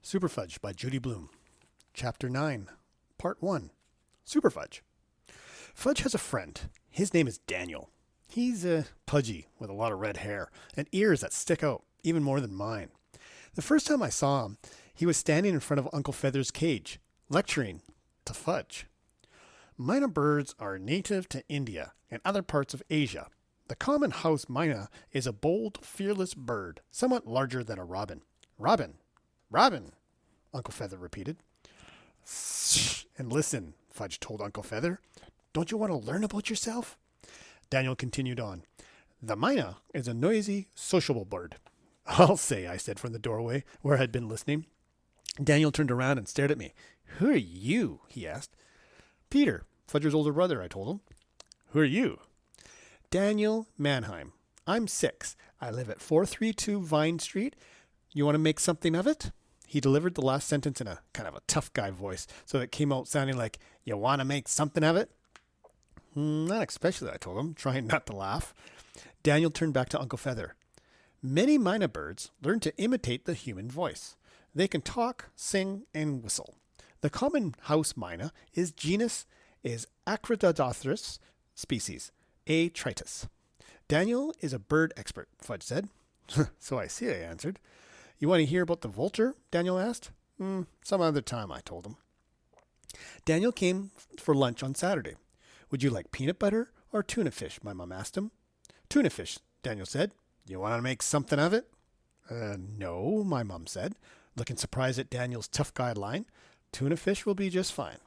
Superfudge by Judy Blume. Chapter 9, Part 1. Superfudge. Fudge has a friend. His name is Daniel. He's pudgy with a lot of red hair and ears that stick out even more than mine. The first time I saw him, he was standing in front of Uncle Feather's cage, lecturing to Fudge. Myna birds are native to India and other parts of Asia. The common house myna is a bold, fearless bird, somewhat larger than a robin. Robin, Robin, Uncle Feather repeated. Shh, and listen, Fudge told Uncle Feather. Don't you want to learn about yourself? Daniel continued on. The myna is a noisy, sociable bird. I'll say, I said from the doorway where I had been listening. Daniel turned around and stared at me. Who are you? He asked. Peter, Fudger's older brother, I told him. Who are you? Daniel Mannheim. I'm 6. I live at 432 Vine Street. You want to make something of it? He delivered the last sentence in a kind of a tough guy voice, so it came out sounding like, you want to make something of it? Not especially, I told him, trying not to laugh. Daniel turned back to Uncle Feather. Many myna birds learn to imitate the human voice. They can talk, sing, and whistle. The common house myna genus is Acridothrus, species Atritus. Daniel is a bird expert, Fudge said. So I see, I answered. You want to hear about the vulture? Daniel asked. Some other time, I told him. Daniel came for lunch on Saturday. Would you like peanut butter or tuna fish? My mom asked him. Tuna fish, Daniel said. You want to make something of it? No, my mom said, looking surprised at Daniel's tough guy line. Tuna fish will be just fine.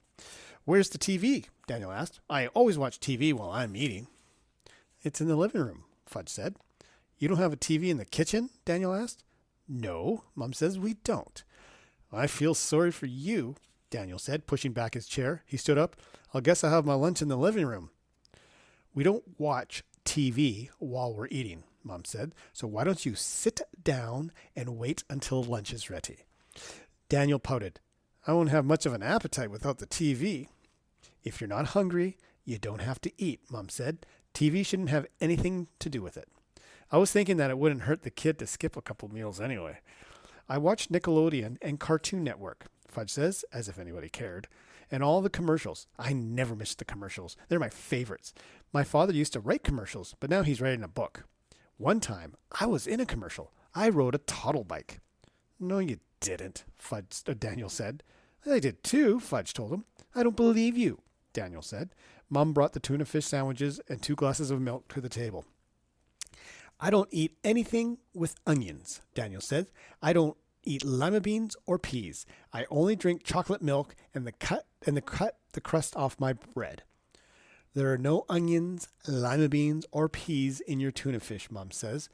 Where's the TV? Daniel asked. I always watch TV while I'm eating. It's in the living room, Fudge said. You don't have a TV in the kitchen? Daniel asked. No, Mom says we don't. I feel sorry for you, Daniel said, pushing back his chair. He stood up. I guess I'll have my lunch in the living room. We don't watch TV while we're eating, Mom said. So why don't you sit down and wait until lunch is ready? Daniel pouted. I won't have much of an appetite without the TV. If you're not hungry, you don't have to eat, Mom said. TV shouldn't have anything to do with it. I was thinking that it wouldn't hurt the kid to skip a couple meals anyway. I watched Nickelodeon and Cartoon Network, Fudge says, as if anybody cared, and all the commercials. I never miss the commercials. They're my favorites. My father used to write commercials, but now he's writing a book. One time, I was in a commercial. I rode a toddle bike. No, you didn't, Daniel said. I did too, Fudge told him. I don't believe you, Daniel said. Mom brought the tuna fish sandwiches and 2 glasses of milk to the table. I don't eat anything with onions, Daniel said. I don't eat lima beans or peas. I only drink chocolate milk and cut the crust off my bread. There are no onions, lima beans, or peas in your tuna fish, Mom says.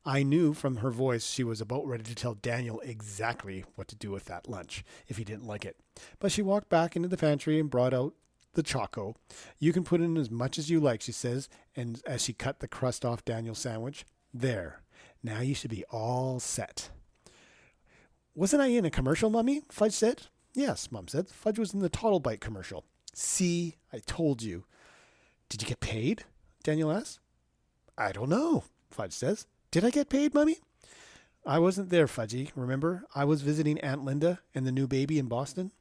I knew from her voice she was about ready to tell Daniel exactly what to do with that lunch if he didn't like it. But she walked back into the pantry and brought out the choco. You can put in as much as you like, she says, and as she cut the crust off Daniel's sandwich. There. Now you should be all set. Wasn't I in a commercial, Mummy? Fudge said. Yes, Mom said. Fudge was in the Toddle Bite commercial. See, I told you. Did you get paid? Daniel asked. I don't know, Fudge says. Did I get paid, Mummy? I wasn't there, Fudgy. Remember? I was visiting Aunt Linda and the new baby in Boston.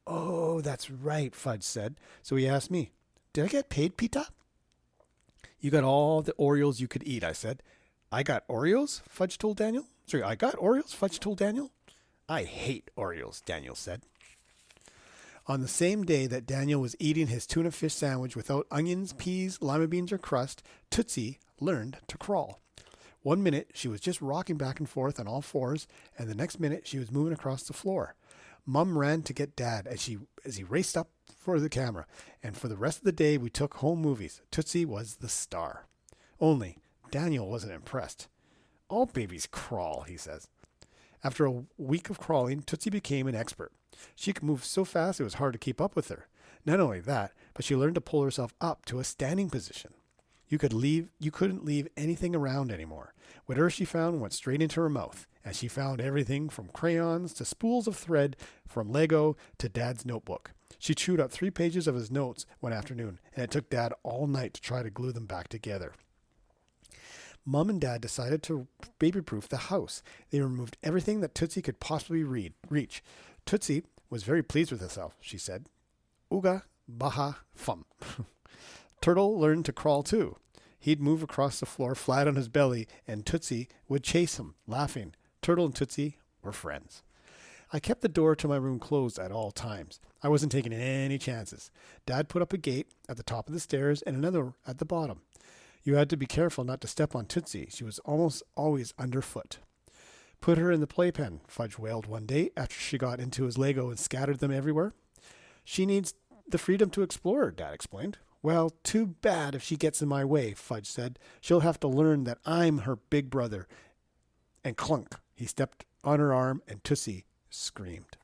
Oh, that's right, Fudge said. So he asked me, did I get paid, Pita? You got all the Oreos you could eat, I said. I got Oreos? Fudge told Daniel. Sorry, I got Oreos? Fudge told Daniel. I hate Oreos, Daniel said. On the same day that Daniel was eating his tuna fish sandwich without onions, peas, lima beans, or crust, Tootsie learned to crawl. 1 minute, she was just rocking back and forth on all fours, and the next minute, she was moving across the floor. Mum ran to get Dad as he raced up for the camera, and for the rest of the day, we took home movies. Tootsie was the star. Only, Daniel wasn't impressed. All babies crawl, he says. After a week of crawling, Tootsie became an expert. She could move so fast it was hard to keep up with her. Not only that, but she learned to pull herself up to a standing position. You couldn't leave anything around anymore. Whatever she found went straight into her mouth, and she found everything from crayons to spools of thread, from Lego to Dad's notebook. She chewed up 3 pages of his notes one afternoon, and it took Dad all night to try to glue them back together. Mom and Dad decided to baby-proof the house. They removed everything that Tootsie could possibly reach. Tootsie was very pleased with herself, she said. Ooga, baha, fum. Turtle learned to crawl too. He'd move across the floor flat on his belly, and Tootsie would chase him, laughing. Turtle and Tootsie were friends. I kept the door to my room closed at all times. I wasn't taking any chances. Dad put up a gate at the top of the stairs and another at the bottom. You had to be careful not to step on Tootsie. She was almost always underfoot. Put her in the playpen, Fudge wailed one day after she got into his Lego and scattered them everywhere. She needs the freedom to explore, Dad explained. Well, too bad if she gets in my way, Fudge said. She'll have to learn that I'm her big brother. And clunk, he stepped on her arm and Tootsie screamed.